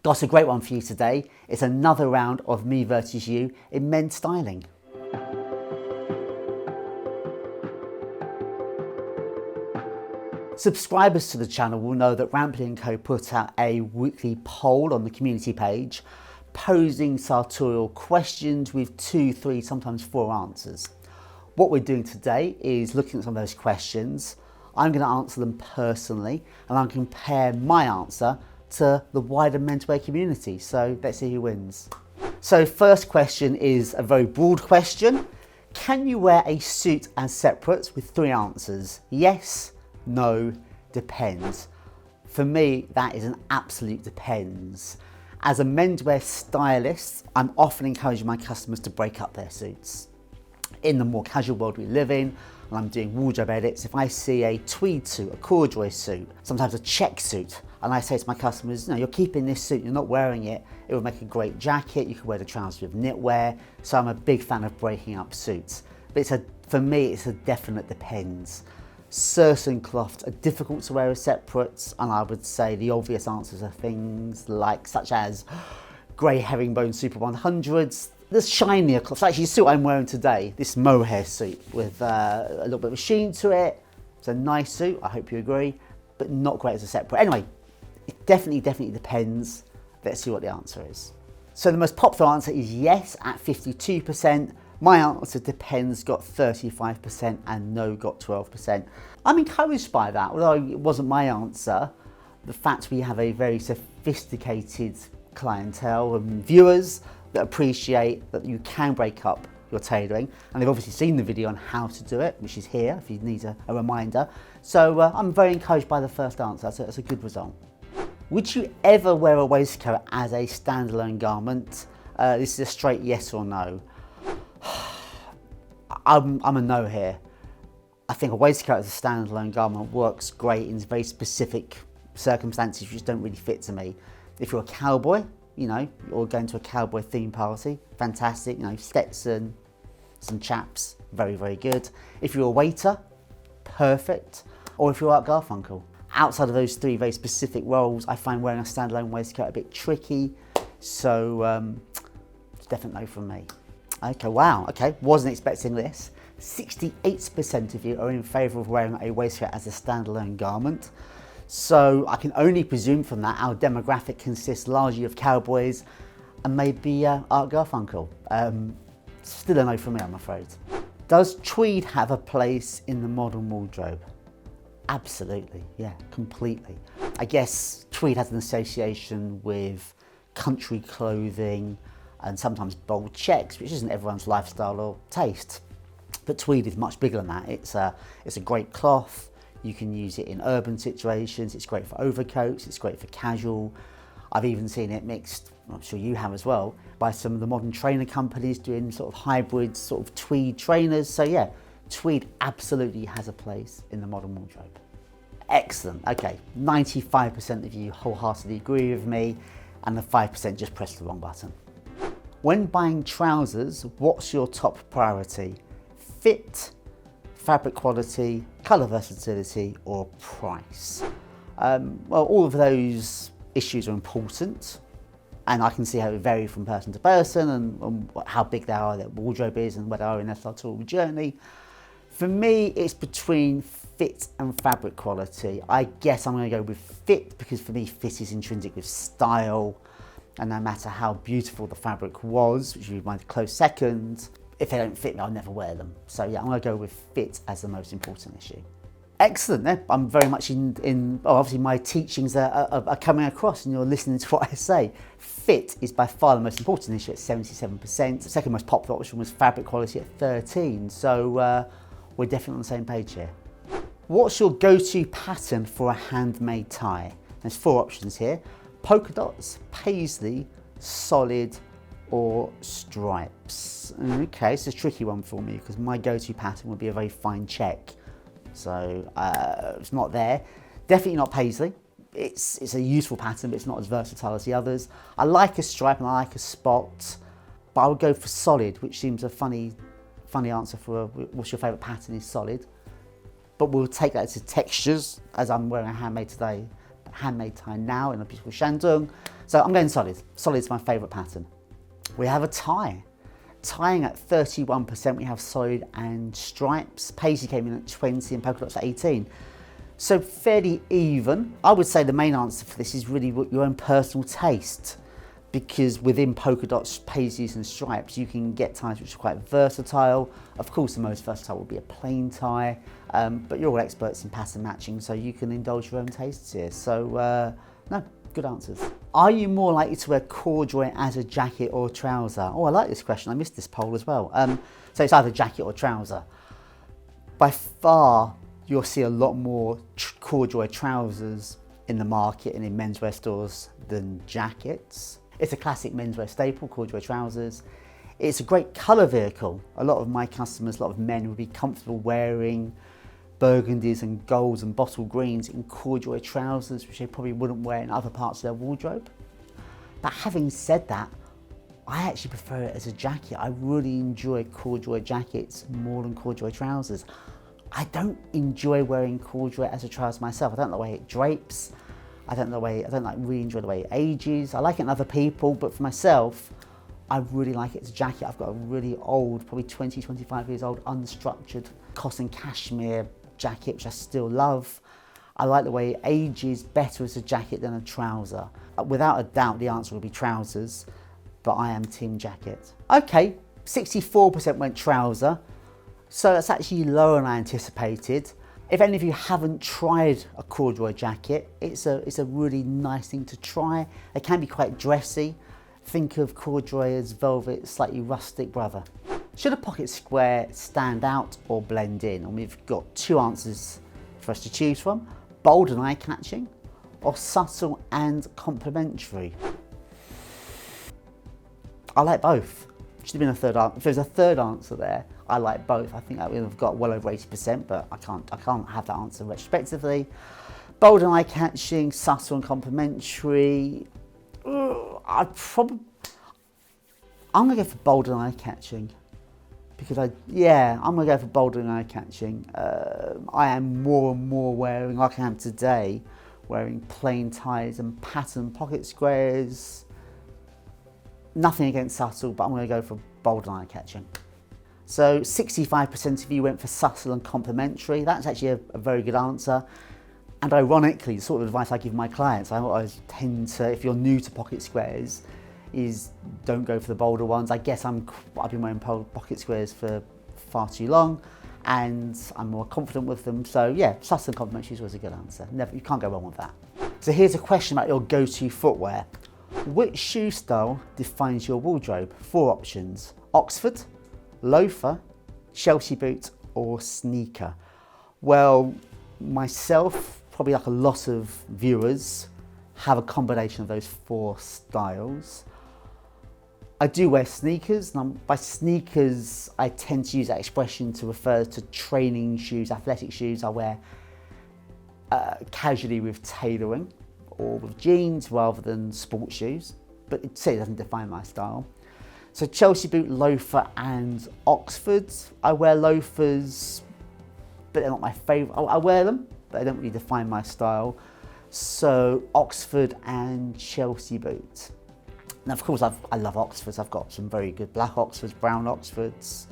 Got a great one for you today. It's another round of me versus you in men's styling. Subscribers to the channel will know that Rampley & Co put out a weekly poll on the community page, posing sartorial questions with 2, 3, sometimes 4 answers. What we're doing today is looking at some of those questions. I'm going to answer them personally, and I'll compare my answer to the wider menswear community. So let's see who wins. So first question is a very broad question. Can you wear a suit as separates with 3 answers? Yes, no, depends. For me, that is an absolute depends. As a menswear stylist, I'm often encouraging my customers to break up their suits. In the more casual world we live in, and I'm doing wardrobe edits, if I see a tweed suit, a corduroy suit, sometimes a check suit, and I say to my customers, no, you're keeping this suit, you're not wearing it, it would make a great jacket, you could wear the trousers with knitwear, so I'm a big fan of breaking up suits. But for me, it's a definite depends. Certain cloths are difficult to wear as separates, and I would say the obvious answers are things like, such as grey herringbone Super 100s, the shinier cloths. Actually, the suit I'm wearing today, this mohair suit with a little bit of a sheen to it. It's a nice suit, I hope you agree, but not great as a separate. Anyway, it definitely depends. Let's see what the answer is. So the most popular answer is yes at 52%. My answer depends got 35% and no got 12%. I'm encouraged by that, although it wasn't my answer. The fact we have a very sophisticated clientele and viewers that appreciate that you can break up your tailoring, and they've obviously seen the video on how to do it, which is here if you need a reminder. So I'm very encouraged by the first answer. That's a good result. Would you ever wear a waistcoat as a standalone garment? This is a straight yes or no. I'm a no here. I think a waistcoat as a standalone garment works great in very specific circumstances which don't really fit to me. If you're a cowboy, you know, or going to a cowboy theme party, fantastic, you know, Stetson, some chaps, very, very good. If you're a waiter, perfect. Or if you're Art Garfunkel. Outside of those 3 very specific roles, I find wearing a standalone waistcoat a bit tricky, so it's definitely no from me. Okay, wow, okay, wasn't expecting this. 68% of you are in favour of wearing a waistcoat as a standalone garment. So I can only presume from that our demographic consists largely of cowboys and maybe Art Garfunkel. Still a no from me, I'm afraid. Does tweed have a place in the modern wardrobe? Absolutely, yeah, completely. I guess tweed has an association with country clothing and sometimes bold checks, which isn't everyone's lifestyle or taste. But tweed is much bigger than that. It's a great cloth. You can use it in urban situations. It's great for overcoats. It's great for casual. I've even seen it mixed, I'm sure you have as well, by some of the modern trainer companies doing sort of hybrid sort of tweed trainers. So yeah, tweed absolutely has a place in the modern wardrobe. Excellent. Okay, 95% of you wholeheartedly agree with me, and the 5% just pressed the wrong button. When buying trousers, what's your top priority? Fit, fabric quality, colour versatility, or price? Well, all of those issues are important, and I can see how it varies from person to person and how big they are, their wardrobe is, and where they are in their sartorial journey. For me, it's between fit and fabric quality. I guess I'm going to go with fit because for me, fit is intrinsic with style, and no matter how beautiful the fabric was, which would be my close second, if they don't fit me, I'll never wear them. So yeah, I'm going to go with fit as the most important issue. Excellent. I'm very much obviously my teachings are coming across and you're listening to what I say. Fit is by far the most important issue at 77%. The second most popular option was fabric quality at 13%. So we're definitely on the same page here. What's your go-to pattern for a handmade tie? There's 4 options here. Polka dots, paisley, solid, or stripes. Okay, it's a tricky one for me because my go-to pattern would be a very fine check. So it's not there. Definitely not paisley. It's a useful pattern, but it's not as versatile as the others. I like a stripe and I like a spot, but I would go for solid, which seems a funny answer for what's your favourite pattern is solid. But we'll take that to textures, as I'm wearing a handmade today, handmade tie now in a beautiful shandong. So I'm going solid. Solid's my favourite pattern. We have a tie. Tying at 31%, we have solid and stripes. Paisley came in at 20 and polka dots at 18. So fairly even. I would say the main answer for this is really your own personal taste, because within polka dots, paisleys and stripes, you can get ties which are quite versatile. Of course, the most versatile would be a plain tie, but you're all experts in pattern matching, so you can indulge your own tastes here. So no, good answers. Are you more likely to wear corduroy as a jacket or trouser? Oh, I like this question. I missed this poll as well. So it's either jacket or trouser. By far, you'll see a lot more corduroy trousers in the market and in menswear stores than jackets. It's a classic menswear staple, corduroy trousers. It's a great colour vehicle. A lot of my customers, a lot of men would be comfortable wearing burgundies and golds and bottle greens in corduroy trousers, which they probably wouldn't wear in other parts of their wardrobe. But having said that, I actually prefer it as a jacket. I really enjoy corduroy jackets more than corduroy trousers. I don't enjoy wearing corduroy as a trouser myself. I don't like the way it drapes. I don't really enjoy the way it ages. I like it in other people, but for myself, I really like it as a jacket. I've got a really old, probably 20, 25 years old, unstructured cotton cashmere jacket, which I still love. I like the way it ages better as a jacket than a trouser. Without a doubt, the answer would be trousers, but I am team jacket. Okay, 64% went trouser. So that's actually lower than I anticipated. If any of you haven't tried a corduroy jacket, it's a really nice thing to try. They can be quite dressy. Think of corduroy as velvet's slightly rustic brother. Should a pocket square stand out or blend in? And we've got two answers for us to choose from: bold and eye-catching, or subtle and complementary. I like both. Should have been a third answer. If there's a third answer there, I like both. I think that we've got well over 80%, but I can't have that answer retrospectively. Bold and eye-catching, subtle and complementary. I'm gonna go for bold and eye-catching because I'm gonna go for bold and eye-catching. I am more and more wearing, like I am today, wearing plain ties and pattern pocket squares. Nothing against subtle, but I'm going to go for bold and eye-catching. So 65% of you went for subtle and complementary. That's actually a very good answer. And ironically, the sort of advice I give my clients, I always tend to, if you're new to pocket squares, is don't go for the bolder ones. I guess I've been wearing pocket squares for far too long, and I'm more confident with them. So yeah, subtle and complementary is always a good answer. You can't go wrong with that. So here's a question about your go-to footwear. Which shoe style defines your wardrobe? 4 options: Oxford, loafer, Chelsea boot, or sneaker. Well, myself, probably like a lot of viewers, have a combination of those 4 styles. I do wear sneakers, and by sneakers I tend to use that expression to refer to training shoes, athletic shoes I wear casually with tailoring, or with jeans rather than sports shoes, but it doesn't define my style. So Chelsea boot, loafer and Oxford. I wear loafers, but they're not my favourite. I wear them, but they don't really define my style. So Oxford and Chelsea boot. Now of course I love Oxfords. I've got some very good black Oxfords, brown Oxfords.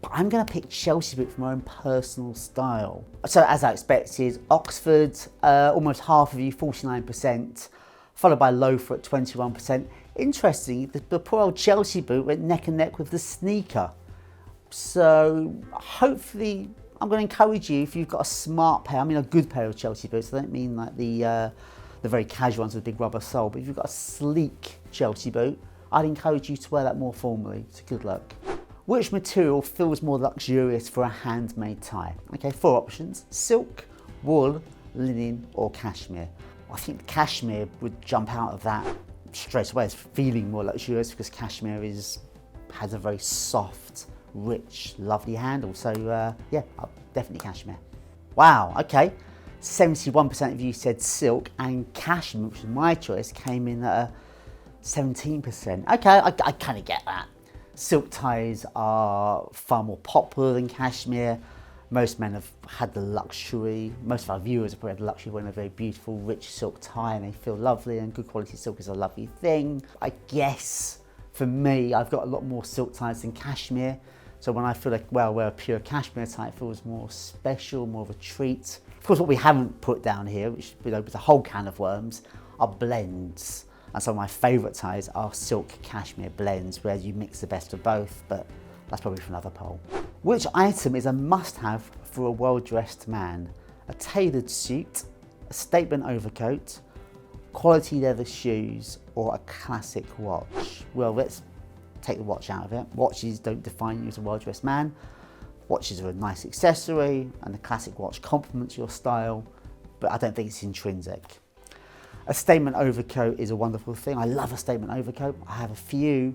But I'm going to pick Chelsea boot for my own personal style. So as I expected, Oxford, almost half of you, 49%, followed by loafer at 21%. Interesting, the poor old Chelsea boot went neck and neck with the sneaker. So hopefully, I'm going to encourage you, if you've got a smart pair, I mean a good pair of Chelsea boots, I don't mean like the very casual ones with a big rubber sole, but if you've got a sleek Chelsea boot, I'd encourage you to wear that more formally. It's a good look. Which material feels more luxurious for a handmade tie? Okay, 4 options: silk, wool, linen, or cashmere. I think cashmere would jump out of that straight away as feeling more luxurious, because cashmere has a very soft, rich, lovely handle. So yeah, definitely cashmere. Wow, okay. 71% of you said silk, and cashmere, which was my choice, came in at 17%. Okay, I kind of get that. Silk ties are far more popular than cashmere. Most men have had the luxury, most of our viewers have probably had the luxury of wearing a very beautiful, rich silk tie, and they feel lovely, and good quality silk is a lovely thing. I guess for me, I've got a lot more silk ties than cashmere. So when I feel like, well, wear a pure cashmere tie, it feels more special, more of a treat. Of course, what we haven't put down here, which opens a whole can of worms, are blends. And some of my favourite ties are silk cashmere blends, where you mix the best of both, but that's probably for another poll. Which item is a must-have for a well-dressed man? A tailored suit, a statement overcoat, quality leather shoes, or a classic watch? Well, let's take the watch out of it. Watches don't define you as a well-dressed man. Watches are a nice accessory, and the classic watch complements your style, but I don't think it's intrinsic. A statement overcoat is a wonderful thing. I love a statement overcoat. I have a few,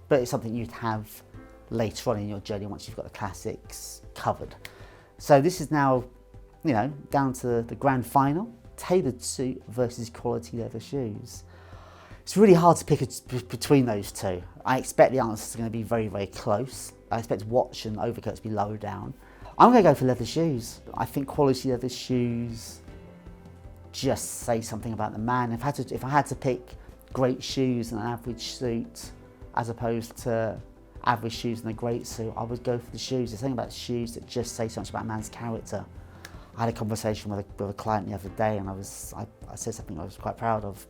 but it's something you'd have later on in your journey once you've got the classics covered. So this is now, you know, down to the grand final. Tailored suit versus quality leather shoes. It's really hard to pick between those two. I expect the answers are going to be very, very close. I expect watch and overcoat to be lower down. I'm going to go for leather shoes. I think quality leather shoes just say something about the man. If I had to pick great shoes and an average suit as opposed to average shoes and a great suit, I would go for the shoes. There's something about shoes that just say something about a man's character. I had a conversation with a client the other day, and I said something I was quite proud of.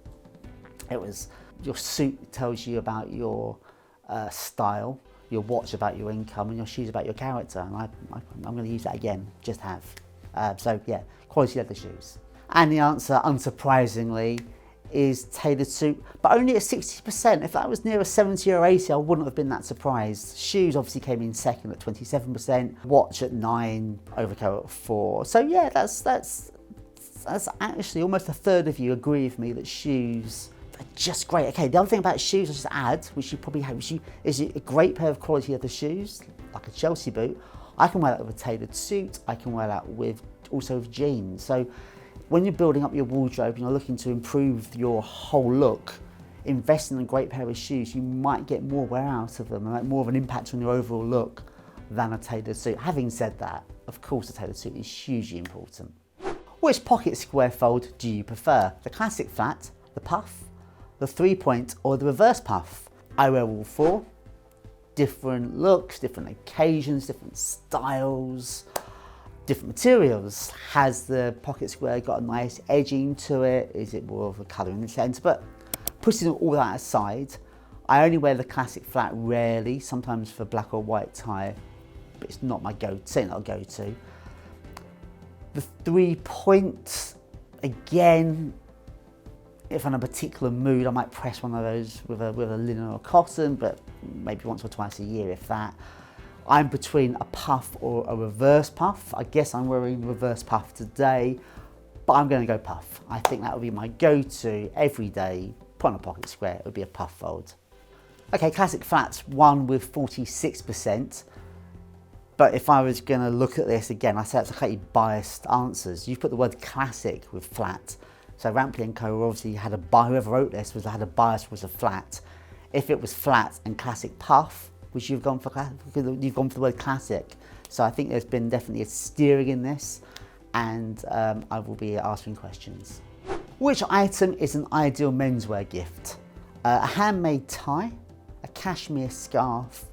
It was, your suit tells you about your style, your watch about your income, and your shoes about your character. And I'm going to use that again, just have. So yeah, quality leather shoes. And the answer, unsurprisingly, is tailored suit, but only at 60%. If that was near a 70 or 80, I wouldn't have been that surprised. Shoes obviously came in second at 27%, watch at 9%, overcoat at 4%. So yeah, that's actually almost a third of you agree with me that shoes are just great. Okay, the other thing about shoes, I'll just add, which you probably have, is a great pair of quality leather shoes, like a Chelsea boot. I can wear that with a tailored suit. I can wear that also with jeans. So when you're building up your wardrobe and you're looking to improve your whole look, investing in a great pair of shoes, you might get more wear out of them and make more of an impact on your overall look than a tailored suit. Having said that, of course a tailored suit is hugely important. Which pocket square fold do you prefer? The classic flat, the puff, the 3-point, or the reverse puff? I wear all four. Different looks, different occasions, different styles, different materials. Has the pocket square got a nice edging to it? Is it more of a colour in the centre? But putting all that aside, I only wear the classic flat rarely, sometimes for black or white tie, but it's not my go-to. The 3-point, again, if I'm in a particular mood, I might press one of those with a linen or cotton, but maybe once or twice a year, if that. I'm between a puff or a reverse puff. I guess I'm wearing reverse puff today, but I'm going to go puff. I think that would be my go-to every day. Put on a pocket square, it would be a puff fold. Okay, classic flats won with 46%. But if I was going to look at this again, I say it's slightly biased answers. You've put the word classic with flat. So Rampley & Co. obviously had whoever wrote this had a bias was a flat. If it was flat and classic puff, which you've gone for the word classic. So I think there's been definitely a steering in this, and I will be asking questions. Which item is an ideal menswear gift? A handmade tie, a cashmere scarf,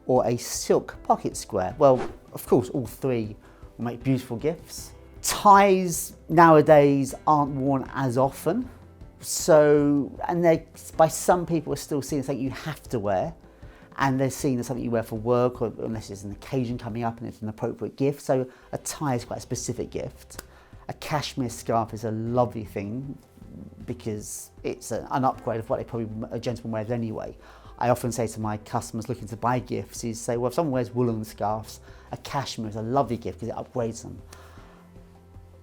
or a silk pocket square? Well, of course, all three will make beautiful gifts. Ties nowadays aren't worn as often, and they, by some people, are still seen as something you have to wear, and they're seen as something you wear for work, or unless there's an occasion coming up and it's an appropriate gift. So a tie is quite a specific gift. A cashmere scarf is a lovely thing because it's an upgrade of what a gentleman wears anyway. I often say to my customers looking to buy gifts is say, well, if someone wears woolen scarves, a cashmere is a lovely gift because it upgrades them.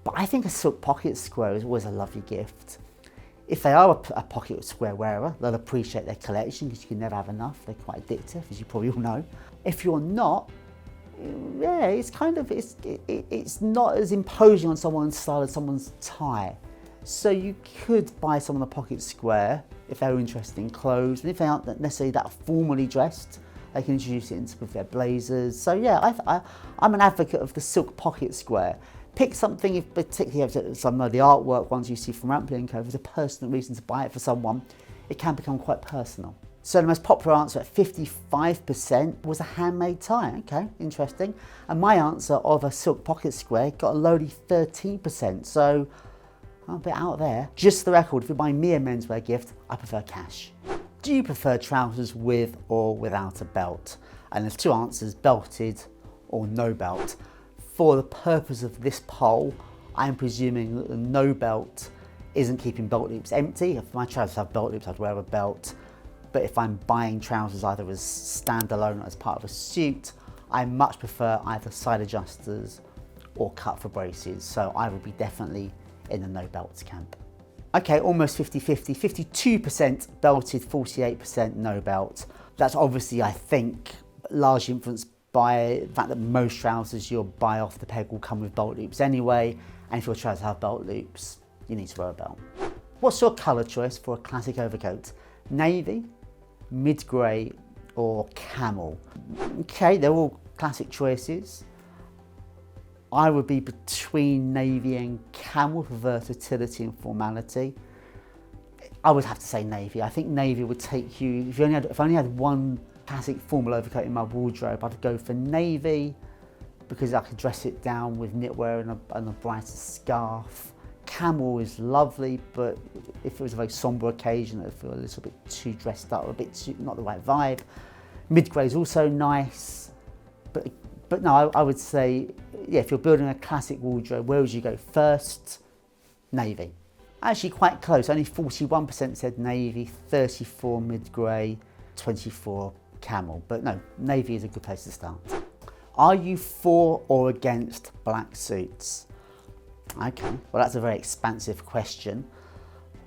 But I think a silk pocket square is always a lovely gift. If they are a pocket square wearer, they'll appreciate their collection because you can never have enough. They're quite addictive, as you probably all know. If you're not, yeah, it's not as imposing on someone's style as someone's tie. So you could buy someone a pocket square if they're interested in clothes, and if they aren't necessarily that formally dressed, They can introduce it into with their blazers. So yeah, I'm an advocate of the silk pocket square. Pick something, if particularly some of the artwork ones you see from Rampley & Co. If there's a personal reason to buy it for someone, it can become quite personal. So the most popular answer at 55% was a handmade tie. Okay, interesting. And my answer of a silk pocket square got a lowly 13%. So I'm a bit out there. Just for the record, if you're buying me a menswear gift, I prefer cash. Do you prefer trousers with or without a belt? And there's two answers, belted or no belt. For the purpose of this poll, I'm presuming that the no belt isn't keeping belt loops empty. If my trousers have belt loops, I'd wear a belt. But if I'm buying trousers either as standalone or as part of a suit, I much prefer either side adjusters or cut for braces. So I would be definitely in the no belts camp. Okay, almost 50-50, 52% belted, 48% no belt. That's obviously, I think, largely influenced by the fact that most trousers you'll buy off the peg will come with belt loops anyway, and if your trousers have belt loops, you need to wear a belt. What's your colour choice for a classic overcoat? Navy, mid-grey or camel? Okay, they're all classic choices. I would be between navy and camel for versatility and formality. I would have to say navy. I think navy would take you, if I only had one classic formal overcoat in my wardrobe, I'd go for navy because I could dress it down with knitwear and a brighter scarf. Camel is lovely, but if it was a very sombre occasion, I'd feel a little bit too dressed up, a bit too, not the right vibe. Mid-grey is also nice, but no, I would say, yeah, if you're building a classic wardrobe, where would you go first? Navy. Actually quite close, only 41% said navy, 34 mid-grey, 24 camel. But no, navy is a good place to start. Are you for or against black suits? Okay, well that's a very expansive question.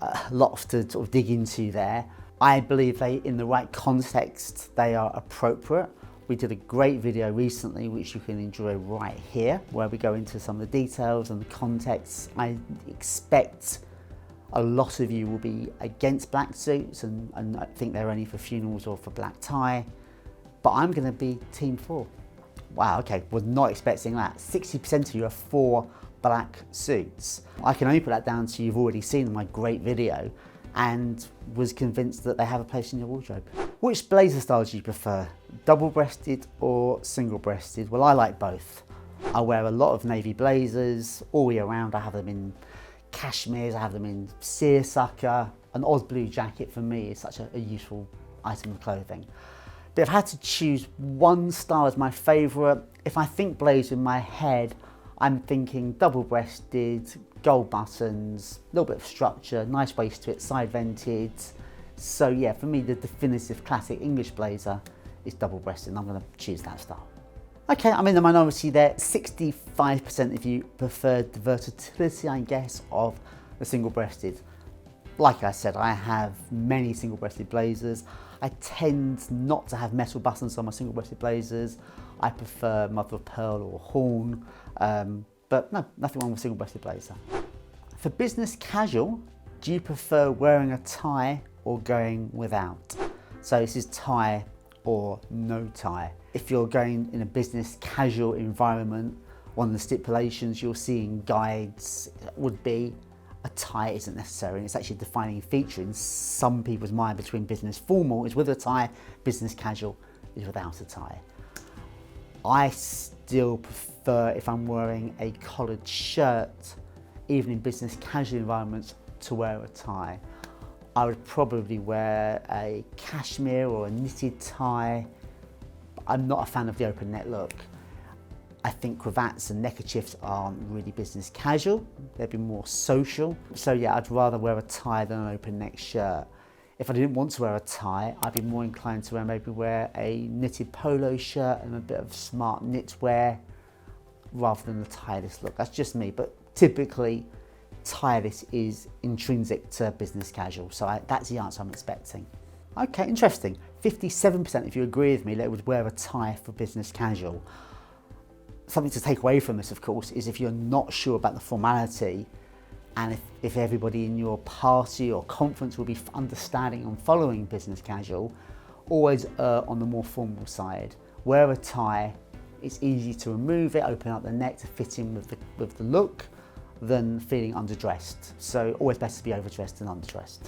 A lot to sort of dig into there. I believe in the right context, they are appropriate. We did a great video recently, which you can enjoy right here, where we go into some of the details and the context. I expect a lot of you will be against black suits and I think they're only for funerals or for black tie, but I'm gonna be team 4. Wow, okay, was not expecting that. 60% of you are for black suits. I can only put that down to you've already seen my great video and was convinced that they have a place in your wardrobe. Which blazer style do you prefer? Double-breasted or single-breasted? Well, I like both. I wear a lot of navy blazers all year round. I have them in cashmeres, I have them in seersucker. An odd blue jacket for me is such a useful item of clothing. But if I had to choose one style as my favourite, if I think blazer in my head, I'm thinking double-breasted, gold buttons, a little bit of structure, nice waist to it, side vented. So yeah, for me, the definitive classic English blazer is double-breasted, and I'm going to choose that style. Okay, I'm in the minority there. 65% of you preferred the versatility, I guess, of the single-breasted. Like I said, I have many single-breasted blazers. I tend not to have metal buttons on my single-breasted blazers. I prefer mother of pearl or horn, but no, nothing wrong with single-breasted blazer. For business casual, do you prefer wearing a tie or going without? So this is tie or no tie. If you're going in a business casual environment, one of the stipulations you'll see in guides would be a tie isn't necessary, and it's actually a defining feature in some people's mind between business formal is with a tie, business casual is without a tie. I still prefer, if I'm wearing a collared shirt, even in business casual environments, to wear a tie. I would probably wear a cashmere or a knitted tie. I'm not a fan of the open neck look. I think cravats and neckerchiefs aren't really business casual, they'd be more social. So yeah, I'd rather wear a tie than an open neck shirt. If I didn't want to wear a tie, I'd be more inclined to maybe wear a knitted polo shirt and a bit of smart knitwear rather than the tie-less look. That's just me, but typically tie-less is intrinsic to business casual, so that's the answer I'm expecting. Okay, interesting. 57% if you agree with me, they would wear a tie for business casual. Something to take away from this, of course, is if you're not sure about the formality and if everybody in your party or conference will be understanding and following business casual, always err on the more formal side. Wear a tie, it's easy to remove it, open up the neck to fit in with the look, than feeling underdressed. So always better to be overdressed than underdressed.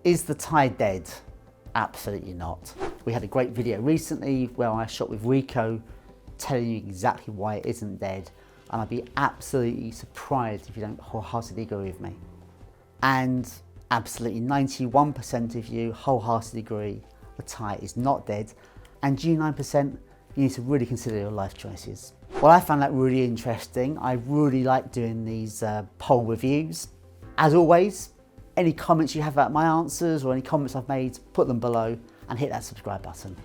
Is the tie dead? Absolutely not. We had a great video recently where I shot with Rico telling you exactly why it isn't dead, and I'd be absolutely surprised if you don't wholeheartedly agree with me. And absolutely 91% of you wholeheartedly agree the tie is not dead, and you 9%, you need to really consider your life choices. Well, I found that really interesting. I really like doing these poll reviews. As always, any comments you have about my answers or any comments I've made, put them below and hit that subscribe button.